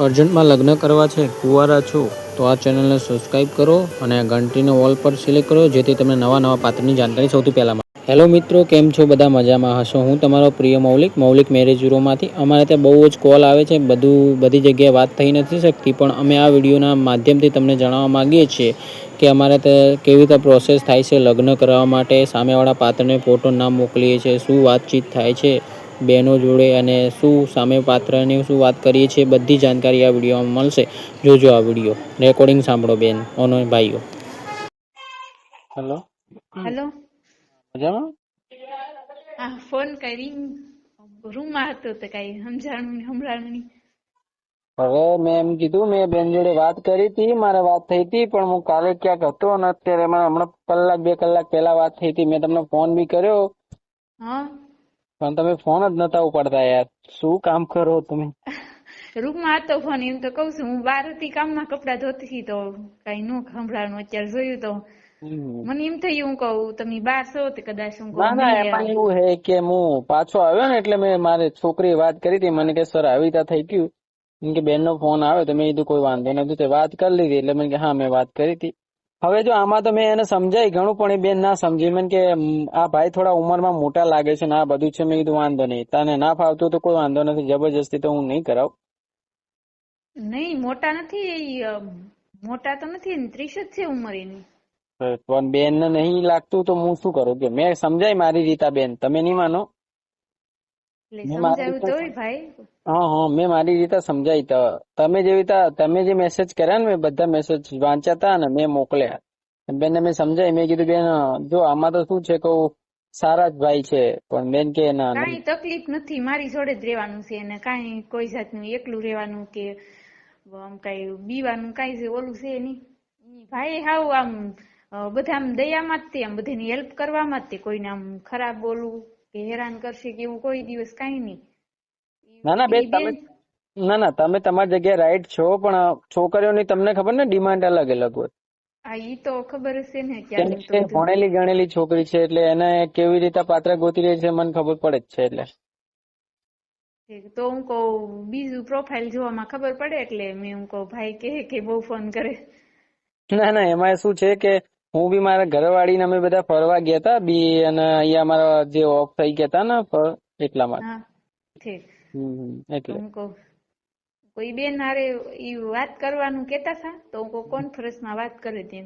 અર્જન્ટમાં લગ્ન કરવા છે, કુંવારા છો તો આ ચેનલને સબસ્ક્રાઈબ કરો અને ઘંટીને ઓલ પર સિલેક્ટ કરો, જેથી તમને નવા પાત્રની જાણકારી સૌથી પહેલાં મળે. હેલો મિત્રો, કેમ છો? બધા મજામાં હશો. હું તમારો પ્રિય મૌલિક મેરેજ બ્યુરોમાંથી. અમારે ત્યાં બહુ જ કોલ આવે છે, બધી જગ્યાએ વાત થઈ નથી શકતી, પણ અમે આ વિડીયોના માધ્યમથી તમને જણાવવા માગીએ છીએ કે અમારે ત્યાં કેવી રીતે પ્રોસેસ થાય છે લગ્ન કરવા માટે. સામેવાળા પાત્રને ફોટો ના મોકલીએ છીએ, શું વાતચીત થાય છે બહેનો જોડે અને શું સામે પાત્રની શું વાત કરીએ છીએ, બધી જાણકારી આ વિડીયોમાં મળશે. જોજો આ વિડીયો, રેકોર્ડિંગ સાંભળો બેન અને ભાઈઓ. Hello hello. મજામાં? હા, ફોન કરી રૂમમાં હતો તો કઈ સંભળાણું નહીં. હવે મેં એમ કીધું, મેં બેન જોડે વાત કરી હતી, મારે વાત થઈ હતી, પણ હું કાલે ક્યાંક હતો અને અત્યારે હમણાં કલાક 2 કલાક પહેલા વાત થઈ હતી. મેં તમને ફોન બી કર્યો, હા, પણ તમે ફોન જ નતા ઉપાડતા યાર. શું કામ કરો તમે? રૂમમાં હતો ફોન. એમ તો કઉ છું, હું બહાર હતી, કામમાં કપડા ધોતી હતી, તો કઈ નો સંભળાણું. અત્યારે જોયું તો મને એમ થયું, હું કહું તમે બહાર છો તો કદાચ હું કહું ના, નહીં. એમાં એવું હે કે હું પાછો આવ્યો ને, એટલે મેં મારી છોકરીએ વાત કરી હતી. મને કે સર આવી રીતે થઈ ગયું, કે બેન નો ફોન આવ્યો તો મેં કીધું કોઈ વાંધો નથી, તે વાત કરી લીધી. એટલે મેં કે હા, મેં વાત કરી હતી. હવે જો આમાં તો મેં એને સમજાય ઘણું, પણ એ બેન ના સમજી. મને કે આ ભાઈ થોડા ઉંમરમાં મોટા લાગે છે ને આ બધું છે. મેં કીધું વાંધો નહીં, તને ના ફાવતું તો કોઈ વાંધો નથી, જબરજસ્તી તો હું નહીં કરાવ. નહીં, મોટા નથી, મોટા તો નથી, 30 જ છે ઉંમર એની. પણ બેન ને નહીં લાગતું તો હું શું કરું? કે મેં સમજાય મારી રીતે બેન, તમે નહીં માનો. એટલે મેં મારી સમજાવ્યું રીતે તોય ભાઈ. હા, મેં મારી રીતે સમજાય. તો તમે જેવી રીતે તમે જે મેસેજ કર્યા ને, મેં બધા મેસેજ વાંચ્યા હતા ને મેં મોકલ્યા. બેનને મેં સમજાય, મેં કીધું બેન જો આમાં તો શું છે, કહું સારા જ ભાઈ છે, પણ બેન કે ના કાંઈ તકલીફ નથી, મારી જોડે જ રહેવાનું છે અને કાંઈ કોઈ જાતનું એકલું રહેવાનું કે આમ કઈ બીવાનું કાંઈ ઓલું છે નહીં. ભાઈ હાવ આમ બધા આમ દયામાં જ તે, આમ બધાની હેલ્પ કરવામાં જ તે, કોઈને આમ ખરાબ બોલવું કે હેરાન કરશે કે એવું કોઈ દિવસ કાંઈ નહીં. ના બેન, તમે ના તમે તમારી જગ્યાએ રાઈટ છો, પણ છોકરીઓની તમને ખબર ને ડિમાન્ડ અલગ અલગ હોય. હા, ઈ તો ખબર હશે ને. કેમ ક્યારનું તો કે બધું ભણેલી ગણેલી છોકરી છે, એટલે એને કેવી રીતે પાત્ર ગોતી રહી છે મને ખબર પડે જ છે. એટલે તો હું કહું બીજું પ્રોફાઇલ જોવામાં ખબર પડે, એટલે મેં હું કહું ભાઈ કે બહુ ફોન કરે. ના, એમાં શું છે કે હું બી મારા ઘરવાળીને અમે બધા ફરવા ગયા હતા બી, અને અહીંયા અમારા જે ઓફ થઈ ગયા હતા ને એટલા માટે. હા, ઠીક. તો એટલે હું કહું કોઈ બેન હારે ઈ વાત કરવાનું કેતા હતા, તો હું કહું કોન્ફરન્સમાં વાત કરે તેમ.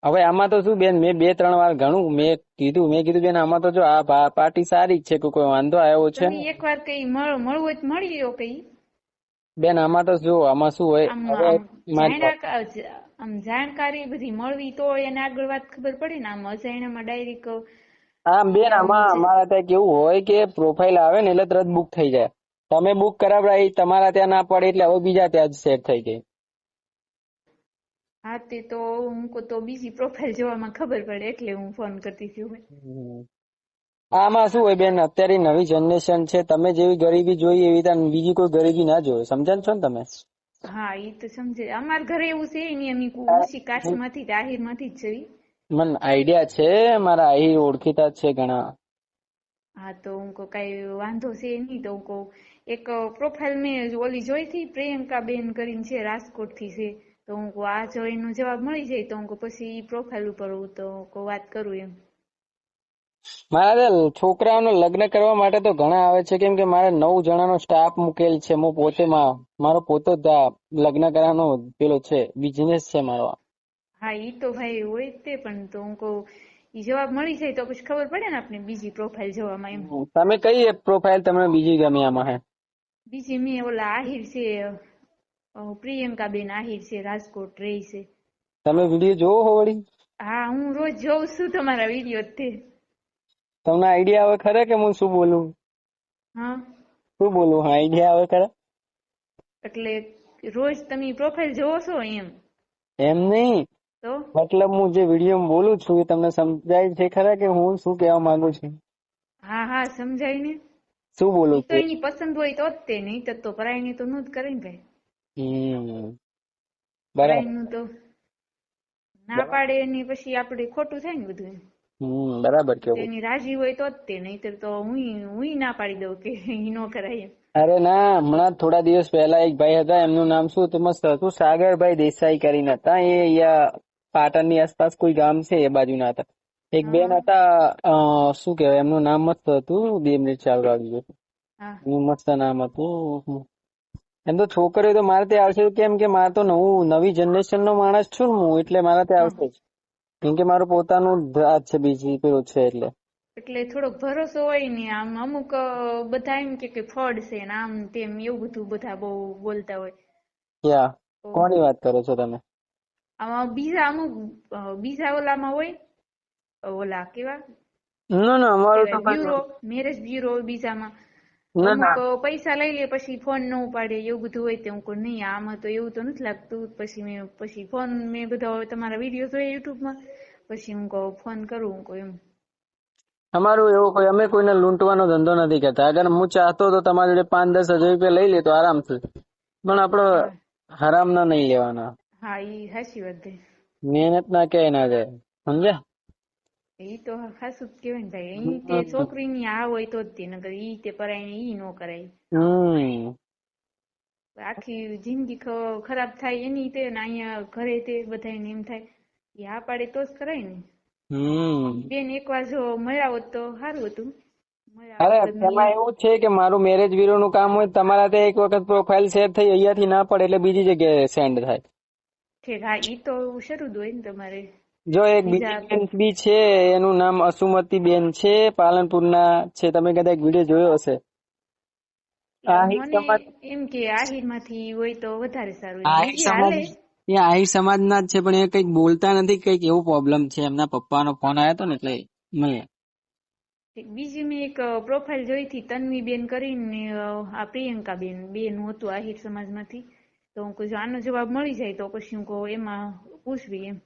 હવે આમાં તો શું બેન, મેં 2-3 વાર ઘણું મેં કીધું બેન આમાં તો જો આ પાર્ટી સારી જ છે, કોઈ વાંધો આવ્યો છે તમે એકવાર કઈ મળવું હોય તો મળી લો કઈ. બેન. આમાં તો જો આમાં શું હોય, આમ હવે આમ જાણકારી બધી મળવી તો એને આગળ વાત ખબર પડે ને. આમ અજાણ્યામાં ડાયરેક્ટ બેન આમાં અમારા ત્યાં કેવું હોય કે પ્રોફાઇલ આવે ને એટલે તરત બુક થઈ જાય. તમે બુક કરાવડાવી, તમારા ત્યાં ના પડે એટલે હવે બીજા ત્યાં જ સેટ થઈ ગઈ. હા, તે તો હું તો બીજી પ્રોફાઇલ જોવામાં ખબર પડે, એટલે હું ફોન કરતી હતી. આમાં શું હોય બેન, અત્યારે નવી જનરેશન છે, તમે જેવી ગરીબી જોઈ એવી રીતે બીજી કોઈ ગરીબી ના જોવે. સમજાય છો ને તમે? હા, એ તો સમજે. અમારા ઘરે એવું છે નહીં, અમે ઊંચી કાસ્ટ માંથી આહિર માંથી જ છે. મને આઈડિયા છે, મારા આહિર ઓળખીતા છે ઘણા. હા, તો હું કઈ વાંધો છે નહીં. તો હું એક પ્રોફાઇલ મેં ઓલી જોઈ હતી, પ્રિયંકા બેન કરીને છે, રાજકોટ થી છે. તો હું આ જો એનો જવાબ મળી જાય તો હું પછી પ્રોફાઇલ ઉપર હું તો વાત કરું એમ. મારે છોકરાઓને લગ્ન કરવા માટે તો ઘણા આવે છે, કેમ કે મારે 9 જણાનો સ્ટાફ મૂકેલ છે. હું પોતે મારો પોતો જ લગ્ન કરવાનો પેલો છે, બિઝનેસ છે મારો. હા, ઈ તો ભાઈ હોય તે, પણ તો હું કહું ઈ જવાબ મળી જાય તો પછી ખબર પડે ને આપણે બીજી પ્રોફાઇલ જોવામાં એમ. તમે કઈ પ્રોફાઇલ તમને બીજી ગમી આમાં? હે બીજી મેં ઓલા આહિર છે, પ્રિયંકા બેન આહિર છે, રાજકોટ રહી છે. તમે વિડીયો જોવો હો વળી? હા, હું રોજ જોઉં છું તમારા વિડીયો તે. તમને આઈડિયા આવે ખરા કે હું શું બોલું? હા, શું બોલું? હા, આઈડિયા આવે ખરા? એટલે રોજ તમે પ્રોફાઇલ જોવો છો એમ? એમ નહીં, તો મતલબ હું જે વિડીયો બોલું છું એ તમને સમજાય છે ખરા કે હું શું કહેવા માંગુ છું? હા, સમજાય ને. શું બોલું ઈ તો છું? એની પસંદ હોય તો જ તે, નહીં તો પરાયણી તો નું જ કરે ને ભાઈ. બરાબર. પરાયણનું તો ના પાડે એની પછી આપણે ખોટું થાય ને બધું. બરાબર તો કેવું. એની રાજી હોય તો જ તે, નહીતર તો હું ના પાડી દઉં કે ઈ નો કરાય એમ. અરે ના, હમણાં થોડા દિવસ પહેલા એક ભાઈ હતા, એમનું નામ શું હતું, મસ્ત હતું, સાગરભાઈ દેસાઈ કરીને હતા. એ અહીંયા પાટણની આસપાસ કોઈ ગામ છે એ બાજુના હતા. એક બેન હા હતા, શું કહેવાય, એમનું નામ મસ્ત હતું. 2 મિનિટ ચાલુ રાખજો. હા એનું મસ્ત નામ હતું. એમ તો છોકરીઓ તો મારે ત્યાં આવશે, કેમ કે મારે તો નવી જનરેશન નો માણસ છું ને હું, એટલે મારે ત્યાં હા. આવશે જ. કેમ કે મારું પોતાનું જાત છે, બીજી પેલું છે એટલે. એટલે થોડોક ભરોસો હોય ને આમ અમુક બધા એમ કે ફ્રોડ છે ને આમ તેમ એવું બધું બધા બહુ બોલતા હોય. ક્યાં? તો કોની વાત કરો છો તમે? આમાં બીજા અમુક બીજા ઓલામાં હોય, ઓલા કેવા ના ના, શું અમારું તો કહેવાય, કઈ બ્યુરો, મેરેજ બ્યુરો બીજામાં ના અમુક ના. પૈસા લઈ લે પછી ફોન ન ઉપાડે એવું બધું હોય. તે હું કહું નહીં, આમાં તો એવું તો નથી લાગતું. પછી ફોન મેં બધા તમારા વિડીયો જોયા યુટ્યુબમાં, પછી હું કહું ફોન કરું, હું કહું એમ. અમારું એવું કોઈ, અમે કોઈને લૂંટવાનો ધંધો નથી કરતા. અગર હું ચાહતો તો તમારી જોડે 5-10 હજાર રૂપિયા લઈ લેતો આરામથી, પણ આપડે હા હરામ ના નહીં લેવાના. હા, એ સાચી વાત છે. મહેનત ના ક્યાંય ના જાય, સમજ્યા? ઈ તો ખાસું જ કેવાય ને ભાઈ. અહીં તે છોકરીની આ હોય તો જ તે, નકર ઈ તે પરાયણે ઈ નો કરાય. હમ. આખી જિંદગી ખરાબ થાય એની તે, ને અહીંયા ઘરે તે બધાને એમ થાય એ આ પાડે તો જ કરાય ને. હમ. બેન એકવાર જો મળ્યા હોત તો સારું હતું. મળ્યા અરે વગર ની એમાં એવું છે કે મારું મેરેજ બ્યુરો નું કામ હોય, તમારા ત્યાં એક વખત પ્રોફાઇલ શેર થઈ, અહીંયાથી ના પડે એટલે બીજી જગ્યાએ સેન્ડ થાય. ઠીક. હા, ઈ તો શરૂ જ હોય ને તમારે જો એક બીજા. બીજી બેન બી છે, એનું નામ અસુમતી બેન છે, પાલનપુરના છે. તમે કદાચ વિડીયો જોયો હશે. આહિર મને સમાજ, એમ કે આહિર માંથી હોય તો વધારે સારું. એમ આહિર બીજી સમાજ, હાલે. એ આહિર સમાજના જ છે, પણ એ કઈક બોલતા નથી, કઈક એવું પ્રોબ્લેમ છે. એમના પપ્પાનો ફોન આવ્યો હતો ને એટલે મળ્યા. બીજી મેં એક પ્રોફાઇલ જોઈ હતી, તન્વી બેન કરીને, આ પ્રિયંકા બેન, બેનું હતું આહિર સમાજમાંથી. તો હું કહું આનો જવાબ મળી જાય તો પછી હું કહું એમાં પૂછવી એમ.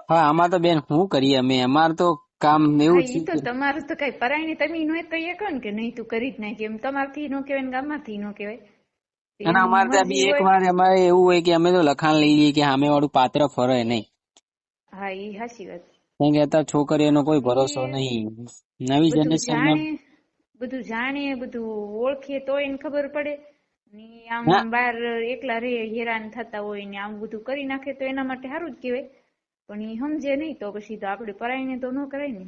હા, આમાં તો બેન શું કરીએ અમે, અમાર તો કામ હા, એવું ઈ તો છે. તમારું તો કઈ પરાયણે તમે નો કહી શકો ને કે નહીં તું કરી જ નાખી, એમ તમારથી નો કહેવાય ને ગામમાંથી નો કહેવાય. અને એની અમારે ત્યાં મરજી બી એક હોય. વાર અમારે એવું હોય કે અમે તો લખાણ લઈ લઈએ કે સામે વાળું પાત્ર ફરે નહીં. હા, ઈ સાચી વાત. કેમ કે અત્યારે છોકરીઓનો કોઈ ભરોસો ઈ નહીં. નવી બધું જનરેશન ને જાણે, બધું જાણે, બધું ઓળખીએ તો એને ખબર પડે ને. આમ ના. બાર એકલા રે હેરાન થતા હોય ને આમ બધું કરી નાખે તો એના માટે સારું જ કહેવાય. પણ એ સમજે નહીં તો પછી તો આપણે પરાયણે તો ન કરાય ને.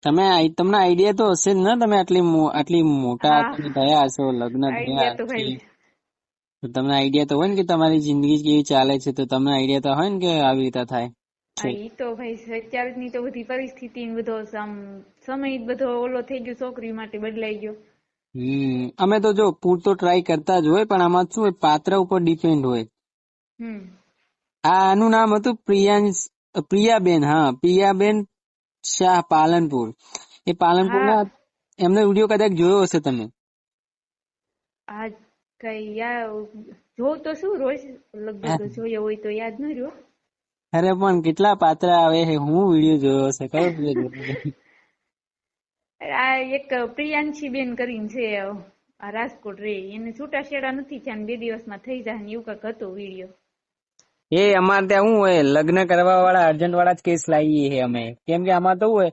તમને આઈડિયા તો હશે જ ને, તમે આટલી મોટા હા, તમે થયા હશો, લગ્ન થયા આઈડિયા તો છે, ભાઈ. તો તમને આઈડિયા તો હોય ને કે તમારી જિંદગી કેવી ચાલે છે, તો તમને આઈડિયા તો હોય ને કે આવી રીતે થાય છે. હા, ઈ તો ભાઈ અત્યારની તો બધી પરિસ્થિતિ ને બધો સમય બધો ઓલો થઈ ગયો, છોકરી માટે બદલાઈ ગયો. અમે તો જો પૂરતો ટ્રાય કરતા જ હોય, પણ આમાં શું હોય, પાત્ર ઉપર ડિપેન્ડ હોય. હમ. આનું નામ હતું પ્રિયાબેન. હા, પ્રિયાબેન શાહ, પાલનપુર. એ હા. પાલનપુરના, એમનો વિડીયો કદાચ જોયો હશે તમે. આ કઈ જોઉં તો શું રોજ લગભગ જોયો હોય તો યાદ ન રહ્યો. અરે પણ કેટલા પાત્ર આવે છે, હું વિડીયો જોયો હશે, કયો વિડીયો જોયો? આ એક પ્રિયાંશી બેન કરીને છે, આ રાજકોટ રે, એને છૂટાછેડા નથી થયા, 2 દિવસમાં થઈ જાય ને એવું કાંઈક હતો વિડીયો. એ અમારે ત્યાં શું હોય, લગ્ન કરવા વાળા અર્જન્ટ વાળા જ કેસ લાવીએ છે અમે. કેમ કે આમાં તો શું હોય,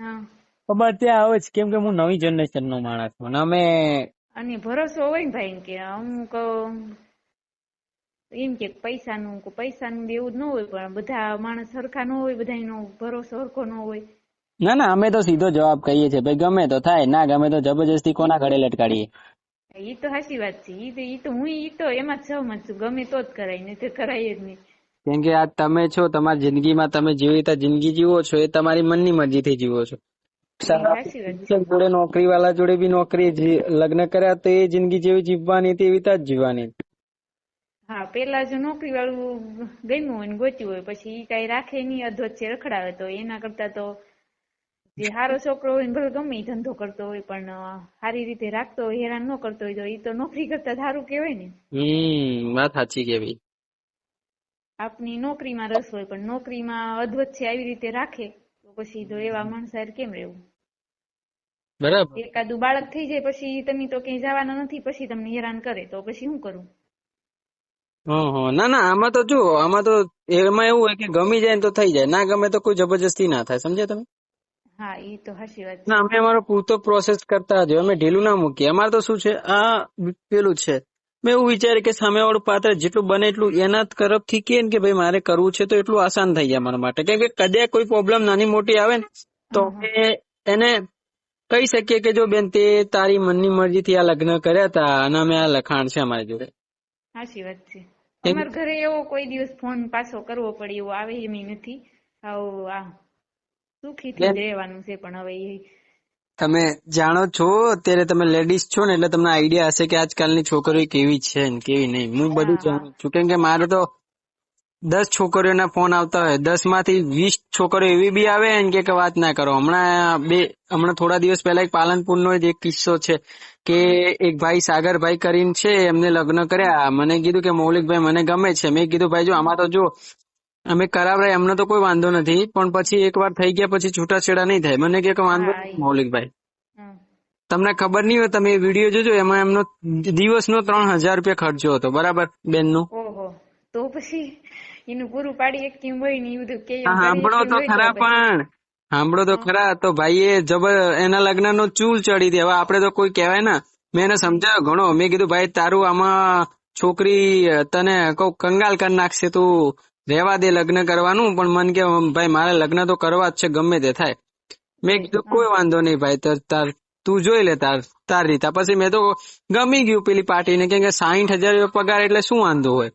હા. ખબર ત્યાં આવે જ, કેમ કે હું નવી જનરેશન નો માણસ છું ને અમે. અને ભરોસો હોય ને ભાઈ કે અમુક એમ કે પૈસાનું એવું જ ન હોય, પણ બધા માણસ સરખા ન હોય, બધાનો ભરોસો સરખો ન હોય. ના ના, અમે તો સીધો જવાબ કહીએ છીએ, ભાઈ ગમે તો થાય, ના ગમે તો જબરજસ્તી કોના ઘરે લટકાડીએ. ઈ તો સાચી વાત છે. ઈ તો એમાં જ સહમત છું, ગમે તો જ કરાય, નહીં તો કરાય જ નહીં. કેમ કે આ તમે છો, તમારી જિંદગીમાં તમે જેવી રીતે જિંદગી જીવો છો, એ તમારી મનની મરજીથી જીવો છો. સાચી વાત છે. જોડે નોકરી વાળા જોડે બી નોકરી લગ્ન કર્યા તો એ જિંદગી જેવી જીવવાની તેવી રીતે જ જીવવાની. હા, પેલા જો નોકરી વાળું ગમ્યું હોય ને ગોત્યું હોય, પછી ઈ કઈ રાખે નહીં, અધવચ્ચે રખડાવે, તો એના કરતા તો જે સારો છોકરો હોય ને ભલે ગમે ઈ ધંધો કરતો હોય પણ સારી રીતે રાખતો હોય, હેરાન ન કરતો હોય, તો ઈ તો નોકરી કરતા સારું કહેવાય ને. વાત સાચી કેવી. આપની નોકરીમાં રસ હોય પણ નોકરીમાં અધવચ્ચે આવી રીતે રાખે તો પછી તો એવા માણસ હારે કેમ રહેવું. બરાબર. એકાદું બાળક થઈ જાય પછી તમે તો ક્યાંય જવાના નથી, પછી તમને હેરાન કરે તો પછી શું કરું. ના ના, આમાં તો જો, આમાં તો એમાં એવું હોય કે ગમી જાય ને તો થઈ જાય, ના ગમે તો કોઈ જબરજસ્તી ના થાય, સમજ્યા તમે? હા ઈ તો સાચી વાત ના, છે. અમે અમારો પૂરતો પ્રોસેસ કરતા જ હોય. અમે ઢીલું ના મૂકીએ. અમારે તો શું છે, આ પેલું છે, મેં એવું વિચાર્યું કે સામેવાળું પાત્ર જેટલું બને એટલું એના તરફથી કે ને કે ભાઈ મારે કરવું છે તો એટલું આસાન થઈ જાય અમારા માટે. કેમ કે કદાચ કોઈ પ્રોબ્લેમ નાની મોટી આવે ને તો હા હા અમે એને કહી શકીએ કે જો બેન તે તારી મનની મરજીથી આ લગ્ન કર્યા હતા અને અમે આ લખાણ છે અમારી જોડે. સાચી વાત છે. કેમ અમાર ઘરે એવો કોઈ દિવસ ફોન પાછો કરવો પડે એવો આવે એમ નથી. આવું આ સુખીથી બેન જ રહેવાનું છે પણ હવે એ તમે જાણો છો અત્યારે તમે લેડીઝ છો ને એટલે તમને આઈડિયા હશે કે આજકાલની છોકરીઓ કેવી છે ને કેવી નહીં. હું બધું હા હા જાણું છું. કેમ કે મારે તો 10 છોકરીઓના ફોન આવતા હોય, 10 માંથી 20 છોકરીઓ એવી બી આવે ને કે વાત ના કરો. હમણાં થોડા દિવસ પહેલા એક પાલનપુરનો જ એક કિસ્સો છે કે એક ભાઈ સાગરભાઈ કરીને છે, એમને લગ્ન કર્યા. મને કીધું કે મૌલિકભાઈ મને ગમે છે. મેં કીધું ભાઈ જો આમાં તો જો અમે કરાવરાય એમને તો કોઈ વાંધો નથી, પણ પછી એકવાર થઈ ગયા પછી છૂટાછેડા નહીં થાય. મને કે વાંધો હા નથી મૌલિકભાઈ, હા તમને ખબર નહીં હોય, તમે વિડીયો જોજો, એમાં એમનો દિવસનો 3000 રૂપિયા ખર્ચો હતો, બરાબર બેનનું. ઓહો તો પછી એનું પૂરું પાડી એક કેમ હોય ને એ બધું કે એમ હા, કરી સાંભળો કેમ તો હોય તો ખરા, પછી પણ સાંભળો તો હા ખરા. તો ભાઈએ એના લગ્નનો ચૂલ ચડી દે. હવે આપડે તો કોઈ કહેવાય ને. મેં એને સમજાવ્યો ઘણો. મેં કીધું ભાઈ તારું આમાં છોકરી તને કહું કંગાલ કરી નાખશે, તું રહેવા દે લગ્ન કરવાનું. પણ મન કે ભાઈ મારે લગ્ન તો કરવા જ છે ગમે તે થાય. મેં કીધું હા કોઈ વાંધો નહીં ભાઈ, તાર તું જોઈ લે તાર રીતે. પછી મેં તો ગમી ગયું પેલી પાર્ટીને, કેમ કે 60,000 પગાર એટલે શું વાંધો હોય.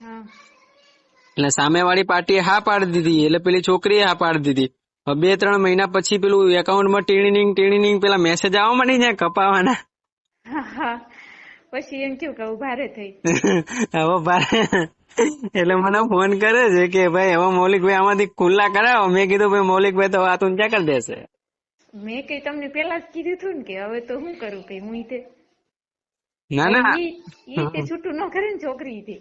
હા એટલે સામેવાળી પાર્ટીએ હા પાડી દીધી, એટલે પેલી છોકરીએ હા પાડી દીધી. 2-3 મહિના પછી પેલું એકાઉન્ટમાં ટીણીંગ પેલા મેસેજ આવવા માંડી જાય કપાવાના. હા હા પછી એમ થયું કે ભારે થઈ. હવે ભાઈ એટલે મને ફોન કરે છે કે ભાઈ હવે મૌલિકભાઈ આમાંથી ખુલ્લા કરાવો. મેં કીધું ભાઈ મૌલિકભાઈ તો વાત ઊંચા કરી દેશે. મેં કઈ તમને પેલા જ કીધું હતું ને કે હવે તો શું કરું કઈ હું તે ના હવે ના, ઈ તે છૂટું ન કરે ને છોકરી તે.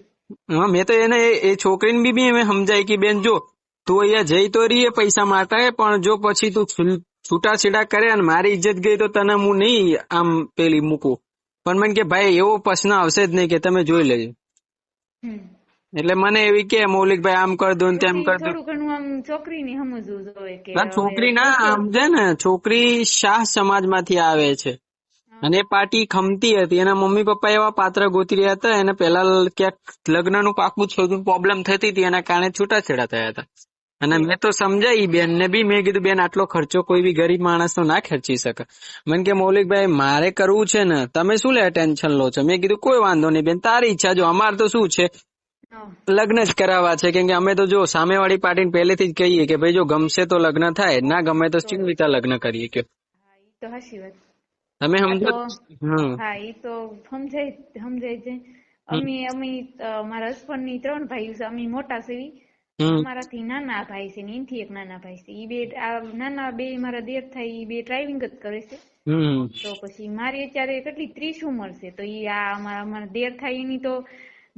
હા, મેં તો એને એ છોકરીને બી મેં સમજાય કે બેન જો તું અહીંયા જઈ તો રહીએ પૈસા માટે, પણ જો પછી તું છૂટાછેડા કરે અને મારી ઇજ્જત ગઈ તો તને હું નહીં આમ પેલી મૂકું. પણ મને કે ભાઈ એવો પ્રશ્ન આવશે જ નહીં, કે તમે જોઈ લેજો. હમ એટલે મને એવી કે મૌલિકભાઈ આમ કર દો ને તેમ પછી કર દો. થોડું ઘણું આમ છોકરીને સમજવું જોઈએ કે ના, હવે છોકરી ના પોતે સમજે ને. છોકરી શાહ સમાજમાંથી આવે છે અને એ પાર્ટી ખમતી હતી. એના મમ્મી પપ્પા એવા પાત્ર ગોતી રહ્યા હતા. એને પેલા ક્યાંક લગ્નનું પાકું થોડું પ્રોબ્લેમ થતી હતી, એના કારણે છૂટાછેડા થયા હતા. અને મેં તો સમજાઈ બેનને બી. મેં કીધું બેન આટલો ખર્ચો કોઈ બી ગરીબ માણસ તો ના ખર્ચી શકે. મને કે મૌલિકભાઈ મારે કરવું છે ને, તમે શું લે ટેન્શન લો છો. મેં કીધું કોઈ વાંધો નહીં બેન, તારી ઈચ્છા. જો અમારે તો શું છે, હા લગ્ન જ કરાવવા છે. કેમ કે અમે તો જો સામેવાળી પાર્ટીને પહેલેથી જ કહીએ કે ભાઈ જો ગમશે તો લગ્ન થાય, ના ગમે તો કેવી રીતે લગ્ન કરીએ કયો. હા ઈ તો હાચી વાત. તમે આ સમજો. તો હમ હા ઈ તો સમજાય છે. અમે મારા હસબન્ડ ની 3 ભાઈઓ છે. અમે મોટા છે અને હમ અમારાથી નાના ભાઈ છે ને એનથી એક નાના ભાઈ છે. ઈ બે આ નાના બે મારા દેર થાય, ઈ બે ડ્રાઇવિંગ જ કરે છે. હમ તો પછી મારી અત્યારે કેટલી 30 ઉંમર છે, તો ઈ આ અમારા દેર થાય એની તો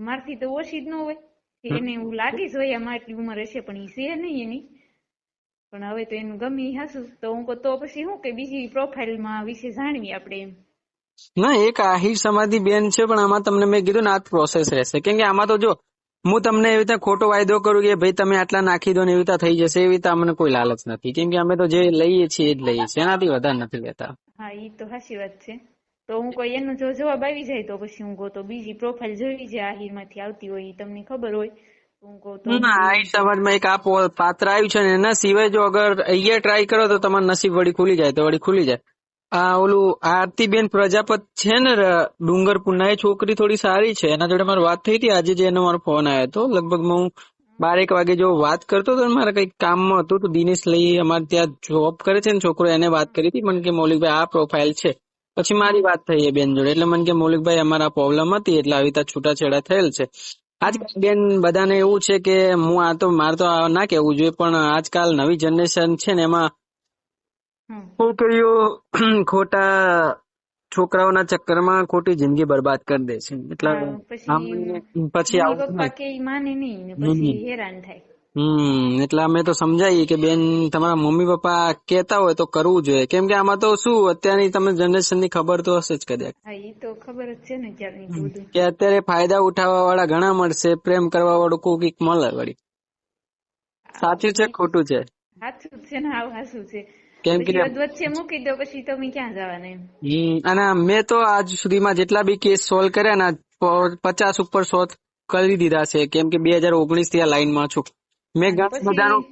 મારથી તો ઓછી જ ન હોય. કે એને એવું લાગે જોઈએ આમાં એટલી ઉંમર હશે, પણ ઈ છે નહીં એની. પણ હવે તો એનું ગમે ઈ હાસું. તો હું કહું તો પછી શું કે બીજી પ્રોફાઇલમાં વિશે જાણવી આપણે એમ. ના, એક આહિર સમાધિ બેન છે, પણ આમાં તમને મેં કીધું ને આ પ્રોસેસ રહેશે. કેમ કે આમાં તો જો હું તમને એવી રીતે ખોટો વાયદો કરું કે ભાઈ તમે આટલા નાખી દો ને એવી રીતે થઈ જશે, એવી રીતે અમને કોઈ લાલચ નથી. કેમ કે અમે તો જે લઈએ છીએ એ જ લઈએ છીએ, એનાથી વધારે નથી લેતા. હા ઈ તો સાચી વાત છે. તો હું કોઈ એનો જો જવાબ આવી જાય તો પછી હું કહું તો બીજી પ્રોફાઇલ જોઈ જે આહિર માંથી આવતી હોય ઈ તમને ખબર હોય તો હું કહું તો હું આહિર સમાજમાં એક આ પાત્ર આવ્યું છે ને, એના સિવાય જો અગર અહીંયા ટ્રાય કરો તો તમારું નસીબ વળી ખુલી જાય, તો વળી ખુલી જાય. આ ઓલું આરતીબેન પ્રજાપત છે ને ડુંગરપુરના, એ છોકરી થોડી સારી છે. એના જોડે મારી વાત થઈ હતી આજે, જે એનો મારો ફોન આવ્યો હતો. લગભગ હું 12 વાગે જો વાત કરતો હતો, મારે કઈક કામમાં હતું તો દિનેશ લઈ અમારે ત્યાં જોબ કરે છે ને છોકરો, એને વાત કરી હતી. મને કે મૌલિકભાઈ આ પ્રોફાઇલ છે. પછી મારી વાત થઈ એ બેન જોડે, એટલે મને કે મૌલિકભાઈ અમારા પ્રોબ્લેમ હતી એટલે આવી રીતે છૂટાછેડા થયેલ છે. આજકાલ બેન બધાને એવું છે કે હું આ તો મારે તો આ ના કેવું જોઈએ, પણ આજકાલ નવી જનરેશન છે ને એમાં છોકરીઓ ખોટા છોકરાઓના ચક્કરમાં ખોટી જિંદગી બરબાદ કરી દે છે. એટલે પછી પછી મમ્મી આવું પપ્પા કે ઈ માને નહીં ને નહીં. પછી હેરાન થાય. એટલે અમે તો સમજાઈએ કે બેન તમારા મમ્મી પપ્પા કેતા હોય તો કરવું જોઈએ. કેમ કે આમાં તો શું અત્યારની તમે જનરેશન ની ખબર તો હશે જ કદાચ, હા ઈ તો ખબર જ છે ને ત્યારની તો બધું. કે અત્યારે ફાયદા ઉઠાવવા વાળા ઘણા મળશે, પ્રેમ કરવા વાળું કોઈક મળે વળી. સાચું છે ખોટું છે? સાચું જ છે ને, આવું હાચું છે. કેમ કે પછી વચ્ચે મૂકી દો પછી તમે ક્યાં જવાના એમ. અને મેં તો આજ સુધીમાં જેટલા બી કેસ સોલ્વ કર્યા ને 50 ઉપર સોલ્વ કરી દીધા છે, કેમ કે 2019 થી આ લાઈનમાં છું. મેં અને ઘણા બધાનું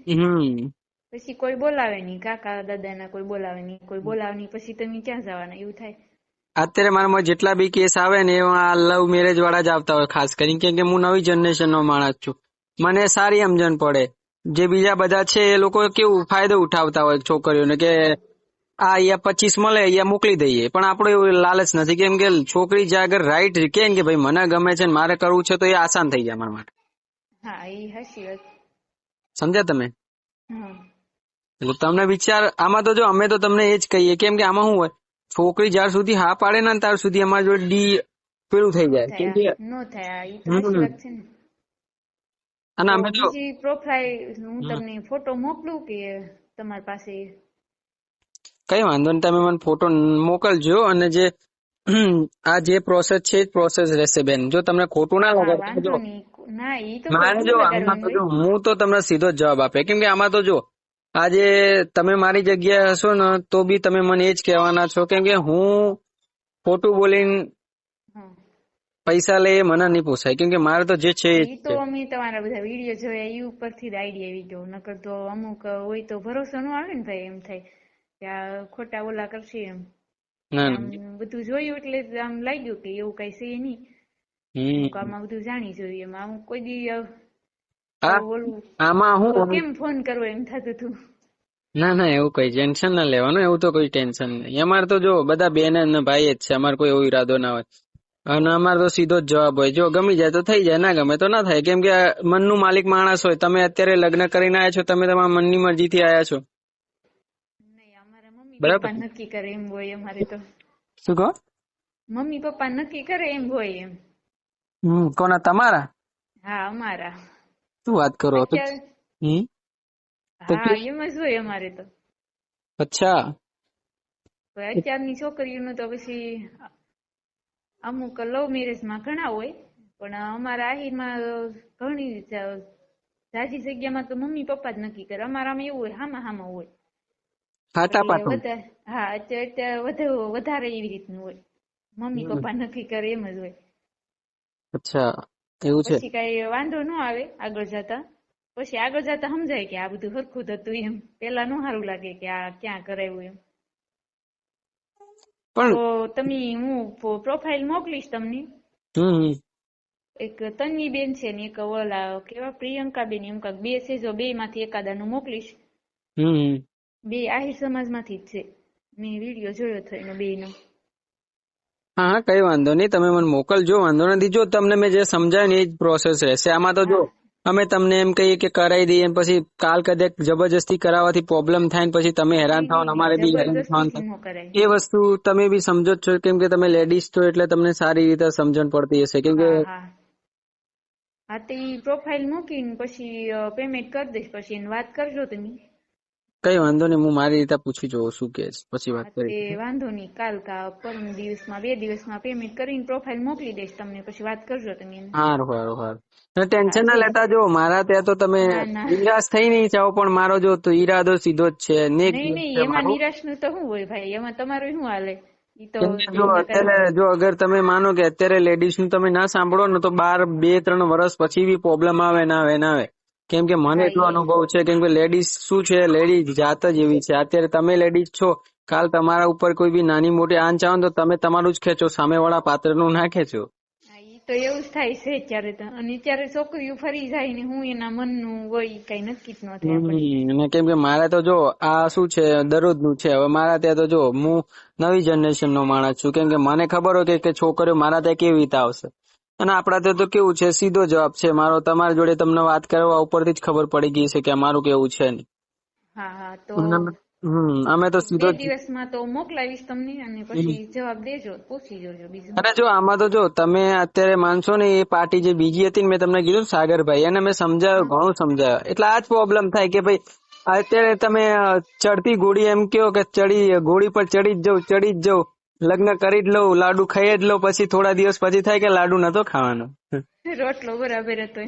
પછી કોઈ બોલાવે નહીં, કાકા દાદાના કોઈ બોલાવે નહીં, કોઈ બોલાવે નહીં, પછી તમે ક્યાં જવાના એવું થાય. અત્યારે મારામાં જેટલા બી કેસ આવે ને એમાં લવ મેરેજ વાળા જ આવતા હોય ખાસ કરીને, કેમ કે હું નવી જનરેશન નો માણસ છું. મને સારી સમજણ પડે. જે બીજા બધા છે એ લોકો કેવું ફાયદો ઉઠાવતા હોય છોકરીઓને, કે આ અહીંયા 25 મળે અહીંયા મોકલી દઈએ, પણ આપણો એવું લાલચ નથી. કેમ કે છોકરી જે આગળ રાઈટ કેમ કે ભાઈ મને ગમે છે ને મારે કરવું છે તો એ આસાન થઈ જાય મારા માટે. હા એ હાચી વાત. સમજ્યા તમે? હા એટલે તમને વિચાર આમાં તો જો અમે તો તમને એ જ કહીએ, કેમ કે આમાં શું હોય, છોકરી જ્યાર સુધી હા પાડે ને ત્યાર સુધી અમારી જોડે ડી પેલું થઈ જાય. કેમ કે નો થાય, એ તો હાચી વાત છે ને. અને અમે તો બીજી પ્રોફાઇલ હું તમને ફોટો મોકલું કે તમારી પાસે? કઈ વાંધો નહીં, તમે મને ફોટો મોકલજો. અને જે આ જે પ્રોસેસ છે એ પ્રોસેસ રહેશે બેન. જો તમને ખોટું ના લાગે વાંધો નહીં. ના ઈ તો મારે જો આમાં તો જો હું તો તમને સીધો જ જવાબ આપે, કેમ કે આમાં તો જો આજે તમે મારી જગ્યાએ હશો ને તો બી તમે મને એ જ કહેવાના છો, કેમ કે હું ખોટું બોલીને પૈસા લે એ મને નહીં પોસાય. કેમ કે મારે તો જે છે ઈ તો અમે તમારા બધા વિડીયો જોયા એ ઉપરથી જ આઈડિયા આવી ગયો. નકર તો અમુક હોય તો ભરોસો ન આવે ને ભાઈ, એમ થાય કે આ ખોટા ઓલા કરશે એમ. આમ બધું જોયું એટલે આમ લાગ્યું કે એવું કઈ છે નહીં. આમાં બધું જાણી જોયું એમ. આમ કોઈ દી ઓલું આમાં હું કેમ ફોન કરવો એમ થતું હતું. ના એવું કઈ ટેન્શન ના લેવાનું, એવું તો કોઈ ટેન્શન નહીં. અમારે તો જો બધા બેન ને ભાઈ જ છે, અમારે કોઈ એવો ઈરાદો ના હોય. અને અમારે તો સીધો જ જવાબ હોય, જો ગમી જાય તો થઈ જાય, ના ગમે તો ના થાય. કેમ કે મનનું માલિક માણસ હોય. તમે અત્યારે લગ્ન કરીને આવ્યા છો, તમે તમારા મનની મરજી થી આવ્યા છો. મમ્મી પપ્પા નક્કી કરે એમ હોય અમારે તો. શું કહો? મમ્મી પપ્પા નક્કી કરે એમ હોય એમ. કોના? તમારા? હા અમારા. શું વાત કરો? હા એમ જ હોય અમારે તો. અચ્છા. અત્યારની છોકરીઓનું તો પછી અમુક લવ મેરેજ માં ઘણા હોય, પણ અમારા આહિરમાં ઘણી જાજી જગ્યામાં તો મમ્મી પપ્પા જ નક્કી કરે. અમારામાં એવું હોય હામાં હોય. હા અત્યારે વધારે એવી રીતનું હોય, મમ્મી પપ્પા નક્કી કરે એમ જ હોય. અચ્છા એવું છે. પછી કઈ વાંધો ન આવે આગળ જતા. પછી આગળ જતા સમજાય કે આ બધું હરખું થતું એમ. પેલા નો સારું લાગે કે આ ક્યાં કરાવ્યું એમ. તો તમે હું પ્રોફાઇલ મોકલીશ તમને. એક તન્વી બેન છે ને એક ઓલા કેવા પ્રિયંકા બેન, એમ કાંક બે છે. જો બે માંથી એકાદાનું મોકલીશ. બે આહિર સમાજ માંથી જ છે. મેં વિડીયો જોયો હતો એનો બેનો. હા કઈ વાંધો નહીં, તમે મને મોકલજો, વાંધો નથી. જો તમને મેં જે સમજાય ને એ જ પ્રોસેસ રહેશે. આમાં તો જો અમે તમને એમ કહીએ કે કરાવી દઈએ, પછી કાલ કદાચ જબરજસ્તી કરાવવાથી પ્રોબ્લેમ થાય ને પછી તમે હેરાન થાવ ને અમારે બી હેરાન થવાનું થાય. એ વસ્તુ તમે બી સમજો જ છો, કેમ કે તમે લેડીઝ છો એટલે તમને સારી રીતે સમજણ પડતી હશે. કેમ કે હા તે પ્રોફાઇલ મૂકીને પછી પેમેન્ટ કરી દઈશ, પછી એને વાત કરજો તમે. કઈ વાંધો નહીં, હું મારી રીતે પૂછી જોઉં શું કે પછી વાત કરી. વાંધો નહીં, કાલ કા પરમ દિવસમાં 2 દિવસમાં પેમેન્ટ કરીને પ્રોફાઇલ મોકલી દઈશ તમને, પછી વાત કરજો તમે. સારું ટેન્શન ના લેતા. જો મારા ત્યાં તો તમે નિરાશ થઈ નહીં જાઓ, પણ મારો જો તો ઈરાદો સીધો જ છે. નહીં એમાં નિરાશ નું તો શું હોય ભાઈ, એમાં તમારું શું હાલે. જો અત્યારે જો અગર તમે માનો કે અત્યારે લેડીઝ નું તમે ના સાંભળો ને તો 2-3 વર્ષ પછી બી પ્રોબ્લેમ આવે ના આવે. કેમ કે મને એટલો અનુભવ છે. કેમ કે લેડીઝ શું છે, લેડીઝ જાત જ એવી છે. અત્યારે તમે લેડીઝ છો, કાલ તમારા ઉપર કોઈ બી નાની મોટી આંચ આવે તો તમે તમારું જ ખેંચો, સામે વાળા પાત્ર નું ના ખેંચો. તો એવું જ થાય છે અત્યારે તો. અને અત્યારે છોકરીઓ ફરી જાય ને હું એના મનનું હોય કઈ નક્કી જ ન થાય. કેમ કે મારે તો જો આ શું છે દરરોજ નું છે. હવે મારા ત્યાં તો જો હું નવી જનરેશન નો માણસ છું. કેમ કે મને ખબર હોય કે છોકરીઓ મારા ત્યાં કેવી રીતે આવશે. અને આપડા ત્યાં તો કેવું છે, સીધો જવાબ છે મારો. તમારી જોડે તમને વાત કરવા ઉપરથી જ ખબર પડી ગઈ છે કે અમારું કેવું છે ને. હા તો અમે તો સીધો 2 દિવસમાં તો મોકલાવીશ તમને, અને પછી જવાબ દેજો, પૂછી જોજો બીજું. અને જો આમાં તો જો તમે અત્યારે માનશો ને, એ પાર્ટી જે બીજી હતી ને મેં તમને કીધું સાગરભાઈ, એને મેં સમજાવ્યો, ઘણું સમજાવ્યો. એટલે આ જ પ્રોબ્લેમ થાય કે ભાઈ અત્યારે તમે ચડતી ઘોડી એમ કહો કે ઘોડી પર ચડી જ જાઉં, લગ્ન કરી જ લઉં, લાડુ ખાઈ જ લઉં, પછી થોડા દિવસ પછી થાય કે લાડુ નતો ખાવાનો, રોટલો બરાબર હતો.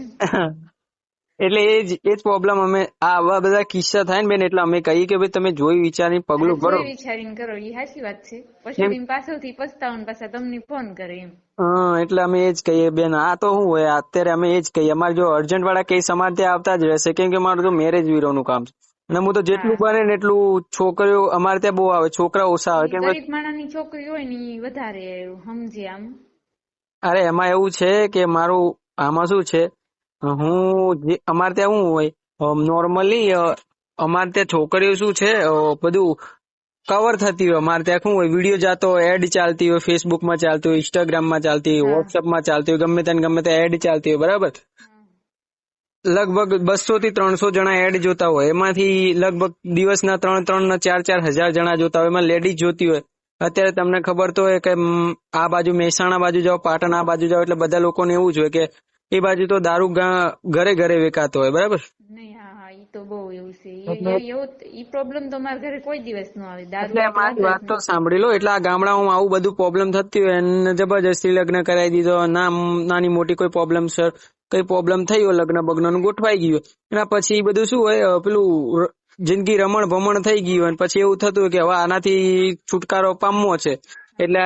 એટલે એ જ પ્રોબ્લેમ અમે આવા બધા કિસ્સા થાય ને બેન એટલે અમે કહીએ કે ભાઈ તમે જોઈ વિચારીને પગલું ભરો. જોઈ વિચારીને કરો એ સાચી વાત છે. પછી તમે પાછળથી પસ્તાવો ને પાછા તમને ફોન કરે એમ. હા એટલે અમે એ જ કહીએ બેન. આ તો શું હોય અત્યારે અમે એ જ કહીએ અમારે જો અર્જન્ટ વાળા કેસ અમારે ત્યાં આવતા જ રહેશે કેમ કે મારું તો મેરેજ બ્યુરો નું કામ છે અને હું તો જેટલું બને ને એટલું છોકરીઓ અમારે ત્યાં બહુ આવે, છોકરા ઓછા આવે. કેમ ગરીબ માણસની છોકરી હોય ને ઈ વધારે સમજે આમ. અરે એમાં એવું છે કે મારું આમાં શું છે અમારે ત્યાં શું હોય નોર્મલી અમારે ત્યાં છોકરીઓ શું છે બધું કવર થતી હોય. અમારે ત્યાં શું હોય વિડીયો જાતો હોય, એડ ચાલતી હોય, ફેસબુકમાં ચાલતી હોય, ઇન્સ્ટાગ્રામમાં ચાલતી હોય, વોટ્સઅપમાં ચાલતી હોય, ગમે ત્યાં એડ ચાલતી હોય બરાબર. લગભગ 200 થી 300 જણા એડ જોતા હોય. એમાંથી લગભગ દિવસના 3 ને 4 હજાર જણા જોતા હોય. એમાં લેડીઝ જોતી હોય. અત્યારે તમને ખબર તો હોય કે આ બાજુ મહેસાણા બાજુ જાઓ, પાટણ આ બાજુ જાઓ એટલે બધા લોકોને એવું જ હોય કે એ બાજુ તો દારૂ ઘરે ઘરે વેચાતો હોય બરાબર. નહીં હા ઈ તો બહુ એવું છે. ઈ પ્રોબ્લેમ તો મારા ઘરે કોઈ દિવસ ન આવે. એટલે મારી વાત તો સાંભળી લો. એટલે આ ગામડાઓમાં આવું બધું પ્રોબ્લેમ થતી હોય અને જબરજસ્તી લગ્ન કરાવી દીધો. નાની મોટી કોઈ પ્રોબ્લેમ સર કઈ પ્રોબ્લેમ થઈ હોય લગ્ન બગ્ન ગોઠવાઈ ગયું એના પછી બધું શું હોય પેલું જિંદગી રમણ ભમણ થઈ ગઈ હોય પછી એવું થતું હોય કે હવે આનાથી છુટકારો પામવો છે એટલે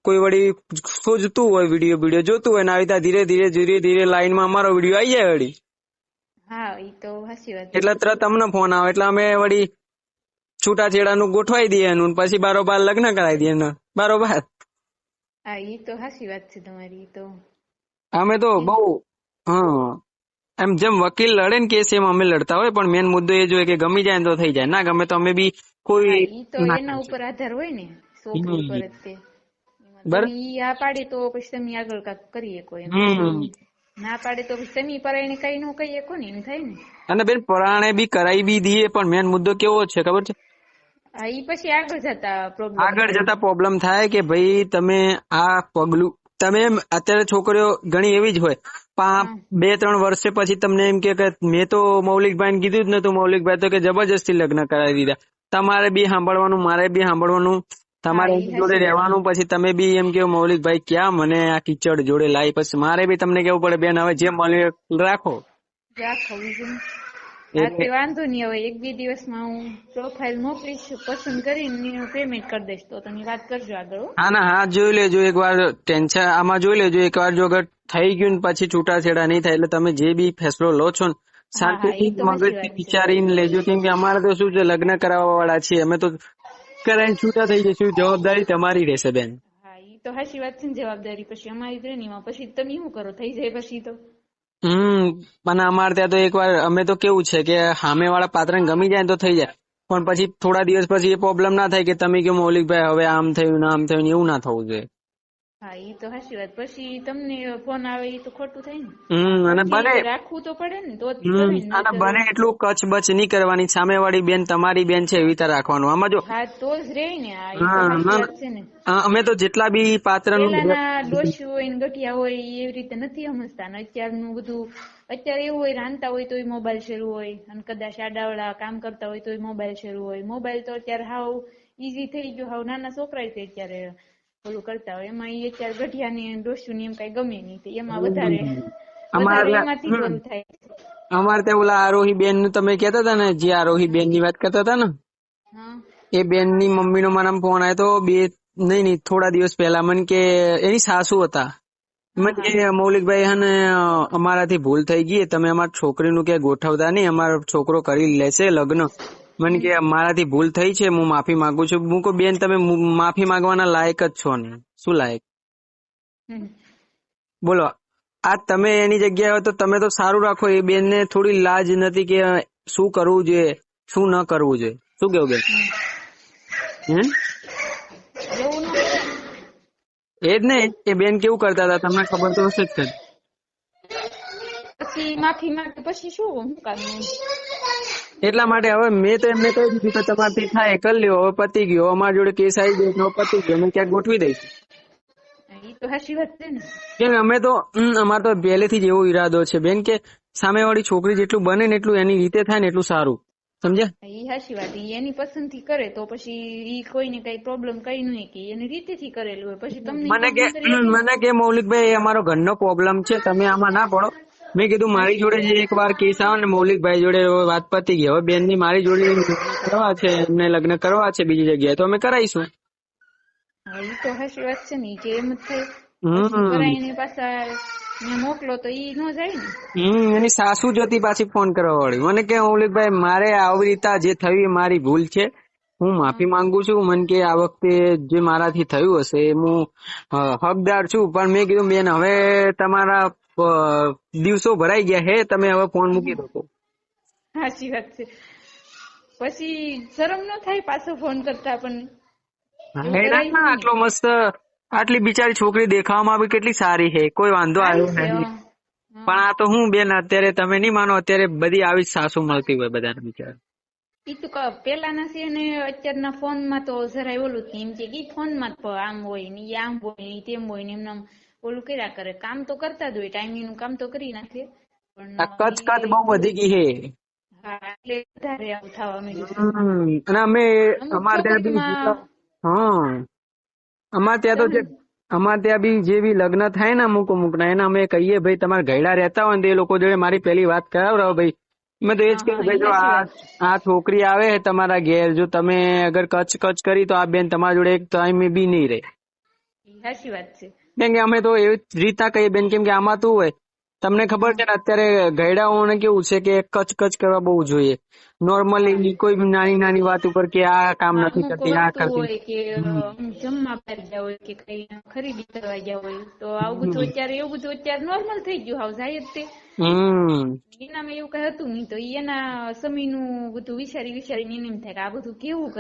કોઈ વળી શોધતું હોય વિડીયો જોતું હોય ને આવી રીતે ધીરે ધીરે લાઈનમાં અમારો વિડીયો આવી જાય વળી. હા ઈ તો સાચી વાત. એટલે તરત અમને ફોન આવે એટલે અમે વળી છૂટાછેડાનું ગોઠવાઈ દઈએ એનું પછી બારોબાર લગ્ન કરાવી દઈએ ને બારોબાર. હા ઈ તો સાચી વાત છે તમારી. તો અમે તો બહુ એમ જેમ વકીલ લડે ને કેસ એમ અમે લડતા હોય પણ મેન મુદ્દો એ જોઈએ કે ગમી જાય ને તો થઈ જાય, ના ગમે તો અમે બી કોઈ ઈ તો એના ઉપર આધાર હોય ને છોકરી ઉપર જ તે. ઈ આ પાડે તો પછી તમે આગળ કાંઈક કરી શકો એમ. ના પાડે તો પછી તમે પરાયણે કઈ નો કહી શકો ને એમ થાય ને. અને બેન પરાણે બી કરાઈ બી દઈએ પણ મેન મુદ્દો કેવો છે ખબર છે? ઈ પછી આગળ જતા પ્રોબ્લેમ થાય કે ભાઈ તમે આ પગલું તમે અત્યારે છોકરીઓ ઘણી એવી જ હોય 2-3 વર્ષે પછી તમને એમ કે મેં તો મૌલિકભાઈને કીધું જ નતું, મૌલિકભાઈ તો કે જબરજસ્તી લગ્ન કરાવી દીધા. તમારે બી સાંભળવાનું, મારે બી સાંભળવાનું, તમારે જોડે રહેવાનું. પછી તમે બી એમ કેવો મૌલિકભાઈ ક્યાં મને આ કિચડ જોડે લાવી, પછી મારે બી તમને કેવું પડે બેન હવે જે મળે રાખો. વાંધો નહીં. હવે 1-2 દિવસમાં હું પ્રોફાઇલ મોકલીશ, પસંદ કરીને પેમેન્ટ કરી દઈશ તો તમે વાત કરજો આગળ. હા જોઈ લેજો એકવાર, ટેન્શન આમાં જોઈ લેજો એકવાર. જો અગર થઈ ગયું ને પછી છૂટાછેડા નહીં થાય એટલે તમે જે બી ફેસલો લો છો ને શાંતિથી મગજથી વિચારીને લેજો કેમ કે અમારે તો શું છે લગ્ન કરાવવા વાળા છીએ અમે, તો કરાઈને છૂટા થઈ જઈશું. જવાબદારી તમારી રહેશે બેન. હા ઈ તો સાચી વાત છે ને. જવાબદારી પછી અમારી ટ્રેનિંગમાં પછી તમે શું કરો? થઈ જાય પછી તો અને અમારે ત્યાં તો એકવાર અમે તો કેવું છે કે સામે વાળા પાત્રને ગમી જાય તો થઈ જાય પણ પછી થોડા દિવસ પછી એ પ્રોબ્લેમ ના થાય કે તમે કે મૌલિકભાઈ હવે આમ થયું ને આમ થયું એવું ના થવું જોઈએ. હા ઈ તો સાચી વાત. પછી તમને ફોન આવે એ તો ખોટું થાય ને. અને બને રાખવું તો પડે ને તો અને બને એટલું કચ બચ નહીં કરવાની. સામે વાળી બેન તમારી બેન છે એવી રીતે રાખવાનું. આમાં જો હા તો જ રે ને. આ ઈ તો સાચી વાત છે ને. અમે તો જેટલા બી પાત્રનું પેલાના ડોશી હોય ને ગઠિયા હોય એવી રીતે નથી સમજતા ને અત્યારનું બધું. અત્યારે એવું હોય રાંધતા હોય તોય મોબાઈલ શરૂ હોય અને કદાચ આડાવડા કામ કરતા હોય તોય મોબાઈલ શરૂ હોય. મોબાઈલ તો અત્યારે હાવ ઈઝી થઈ ગયો. હાવ નાના છોકરા છે અત્યારે ઓલું કરતા હોય. એમાં એ અત્યારે ગઠિયા ને ડોશી ને એમ કઈ ગમે નહીં. એમાં વધારે એમાંથી જ ઓલું થાય. અમારે ત્યાં ઓલા આરોહી બેન નું તમે કહેતા હતા ને, જે આરોહી બેન ની વાત કરતા હતા ને, એ બેન ની મમ્મી નો મારા ફોન આવ્યો તો નહીં થોડા દિવસ પહેલા. મને કે એની સાસુ હતા. મને કે મૌલિકભાઈ હે ને અમારાથી ભૂલ થઈ ગઈ, તમે અમારી છોકરીનું કે ગોઠવતા નહીં, અમારો છોકરો કરી લેશે લગ્ન. મને કે મારાથી ભૂલ થઈ છે, હું માફી માંગુ છું. હું કહું બેન તમે માફી માંગવાના લાયક જ છો ને. શું લાયક બોલો? આ તમે એની જગ્યાએ હોય તો તમે તો સારું રાખો. એ બેન ને થોડી લાજ નથી કે શું કરવું જોઈએ શું ન કરવું જોઈએ. શું કેવું બેન? એ જ ને એ બેન કેવું કરતા હતા તમને ખબર તો હશે જ. પછી માફી માંગે પછી શું કામ? એટલા માટે હવે મેં તો એમને કહી દીધું કે તમારથી થાય કરી લ્યો. હવે પતી ગયો. અમારી જોડે કેસ આવી ગયો પતી ગયો. અમે ક્યાંક ગોઠવી દઈશું. તો સાચી વાત છે ને. કેમ અમે તો અમારે તો પહેલેથી જ એવો ઈરાદો છે બેન કે સામે વાળી છોકરી જેટલું બને ને એટલું એની રીતે થાય ને એટલું સારું. સમજ્યા? ઈ સાચી વાત. એની પસંદ થી કરે તો પછી ઈ કોઈને કઈ પ્રોબ્લેમ કઈ નહીં કે એની રીતે થી કરેલું હોય પછી તમને મને કે મૌલિકભાઈ અમારો ઘરનો પ્રોબ્લેમ છે, તમે આમાં ના પડો. મેં કીધું મારી જોડે જે એક વાર કેસ આવે ને મૌલિકભાઈ જોડે વાત પતી ગઈ. હવે બેન ની મારી જોડે લગ્ન કરવા છે, એમને લગ્ન કરવા છે બીજી જગ્યાએ, તો અમે કરાવીશું. હા, ઈ તો સાચી વાત છે ને, કે એમ જ થાય. પછી કરાઈને પાછા અહીંયા મોકલો તો ઈ ન જાય ને. એની સાસુ જતી પાછી ફોન કરવા વાળી મને કે મૌલિકભાઈ મારે આવી રીતે જે થયું એ મારી ભૂલ છે, હું માફી માંગુ છું. મને કે આ વખતે જે મારાથી થયું હશે એ હું હકદાર છું. પણ મેં કીધું બેન હવે તમારા દિવસો ભરાઈ ગયા હે, તમે હવે ફોન મૂકી દો. સાચી વાત છે. પછી શરમ ન થાય પાછો ફોન કરતા આપણને? આટલો મસ્ત, આટલી બિચારી છોકરી દેખાવામાં બી કેટલી સારી છે, કોઈ વાંધો આવ્યો નહીં. પણ આ તો હું બેન અત્યારે તમે નહીં માનો, અત્યારે બધી આવી જ સાસુ મળતી હોય બધાને બિચારા. ઈ તો પેલાના છે ને અત્યારના ફોન માં તો જરાય ઓલું જ એમ કે ફોન માં આમ હોય ને આમ હોય ને તેમ હોય ને એમને ઓલું કર્યા કરે. કામ તો કરતા જ હોય, ટાઈમિંગ નું કામ તો કરી નાખે, પણ કચ બહુ વધી ગઈ છે. હા, એટલે વધારે આવું થવા માંડ્યું. અને અમે અમારે ત્યાં બી અમારે ત્યાં તો જે અમારે ત્યાં બી જે બી લગ્ન થાય ને અમુક ના એને અમે કહીએ ભાઈ તમારે ગયડા રહેતા હોય ને એ લોકો જોડે મારી પેલી વાત કરાવરાવો ભાઈ. મેં તો એજ કહ્યું ભાઈ જો આ છોકરી આવે તમારા ઘેર, જો તમે અગર કચ કરી તો આ બેન તમારા જોડે એક ટાઈમ બી નહીં રહે. સાચી વાત છે. કેમ કે અમે તો એવી રીતના કહીએ બેન, કેમ કે આમાં શું હોય તમને ખબર છે ને અત્યારે ગયડાઓને કેવું છે કે કચ કરવા બહુ જોઈએ. નોર્મલી કોઈ નાની નાની વાત ઉપર કે આ કામ નથી કરતી, આ કરતી, કે જમવા બહાર ગયા હોય કે કઈ ખરીદી કરવા ગયા હોય, તો આવું બધું અત્યારે એવું બધું અત્યારે નોર્મલ થઈ ગયું. હાવ જાય જ તે. એનામાં એવું કઈ હતું નહીં, તો એના સમયનું બધું વિચારીને એને એમ થાય કે આ બધું કેવું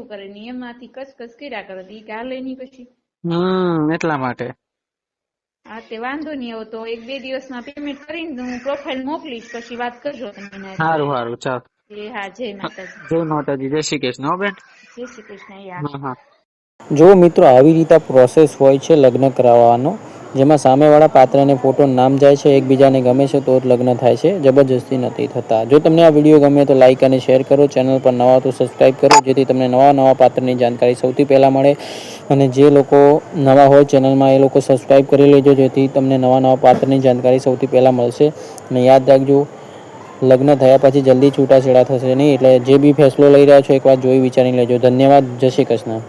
કરે ને એમાંથી કચ કર્યા કરે તો ઈ કે હાલે નહીં પછી. એટલા માટે હા, તે વાંધો નહીં. આવો તો 1-2 દિવસમાં પેમેન્ટ કરીને હું પ્રોફાઇલ મોકલીશ, પછી વાત કરજો તમે. સારું ચાલો. હા, જય માતાજી. જય માતાજી. જય શ્રી કૃષ્ણ. બેન જય શ્રી કૃષ્ણ. જો મિત્રો આવી રીતે પ્રોસેસ હોય છે લગ્ન કરાવવાનો, જેમાં સામેવાળા પાત્રને ફોટો નામ જાય છે, એકબીજાને ગમે છે તો જ લગ્ન થાય છે, જબરજસ્તી નથી થતા. જો તમને આ વિડીયો ગમે તો લાઇક અને શેર કરો, ચેનલ પર નવા તો સબસ્ક્રાઈબ કરો, જેથી તમને નવા પાત્રની જાણકારી સૌથી પહેલાં મળે. અને જે લોકો નવા હોય ચેનલમાં એ લોકો સબસ્ક્રાઈબ કરી લેજો, જેથી તમને નવા પાત્રની જાણકારી સૌથી પહેલાં મળશે. અને યાદ રાખજો, લગ્ન થયા પછી જલ્દી છૂટાછેડા થશે નહીં, એટલે જે બી ફેસલો લઈ રહ્યા છો એકવાર જોઈ વિચારી લેજો. ધન્યવાદ. જય શ્રી કૃષ્ણ.